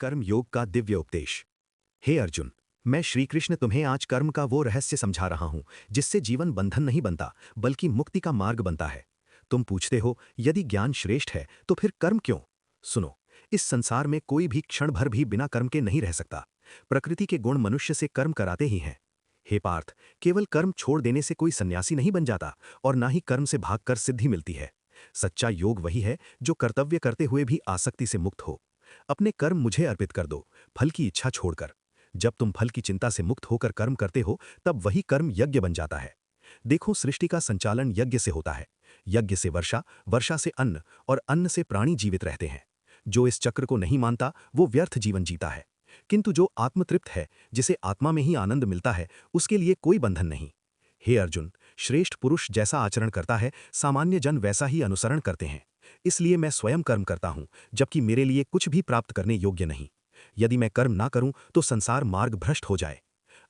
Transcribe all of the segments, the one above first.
कर्म योग का दिव्य उपदेश। हे अर्जुन, मैं श्री कृष्ण तुम्हें आज कर्म का वो रहस्य समझा रहा हूं जिससे जीवन बंधन नहीं बनता बल्कि मुक्ति का मार्ग बनता है। तुम पूछते हो यदि ज्ञान श्रेष्ठ है तो फिर कर्म क्यों? सुनो, इस संसार में कोई भी क्षण भर भी बिना कर्म के नहीं रह सकता। प्रकृति के गुण मनुष्य से कर्म कराते ही हैं। हे पार्थ, केवल कर्म छोड़ देने से कोई सन्यासी नहीं बन जाता और ना ही कर्म से भागकर सिद्धि मिलती है। सच्चा योग वही है जो कर्तव्य करते हुए भी आसक्ति से मुक्त हो। अपने कर्म मुझे अर्पित कर दो, फल की इच्छा छोड़कर। जब तुम फल की चिंता से मुक्त होकर कर्म करते हो तब वही कर्म यज्ञ बन जाता है। देखो, सृष्टि का संचालन यज्ञ से होता है। यज्ञ से वर्षा, वर्षा से अन्न और अन्न से प्राणी जीवित रहते हैं। जो इस चक्र को नहीं मानता वो व्यर्थ जीवन जीता है। किंतु जो आत्मतृप्त है, जिसे आत्मा में ही आनंद मिलता है, उसके लिए कोई बंधन नहीं। हे अर्जुन, श्रेष्ठ पुरुष जैसा आचरण करता है, सामान्य जन वैसा ही अनुसरण करते हैं। इसलिए मैं स्वयं कर्म करता हूं, जबकि मेरे लिए कुछ भी प्राप्त करने योग्य नहीं। यदि मैं कर्म ना करूं तो संसार मार्ग भ्रष्ट हो जाए।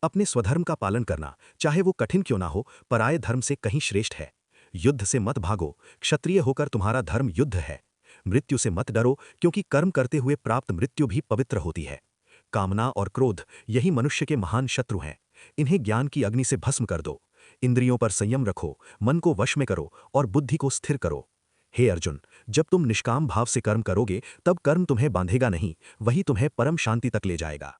अपने स्वधर्म का पालन करना, चाहे वो कठिन क्यों ना हो, पराये धर्म से कहीं श्रेष्ठ है। युद्ध से मत भागो, क्षत्रिय होकर तुम्हारा धर्म युद्ध है। मृत्यु से मत डरो, क्योंकि कर्म करते हुए प्राप्त मृत्यु भी पवित्र होती है। कामना और क्रोध यही मनुष्य के महान शत्रु हैं। इन्हें ज्ञान की अग्नि से भस्म कर दो। इंद्रियों पर संयम रखो, मन को वश में करो और बुद्धि को स्थिर करो। हे अर्जुन, जब तुम निष्काम भाव से कर्म करोगे तब कर्म तुम्हें बांधेगा नहीं, वही तुम्हें परम शांति तक ले जाएगा।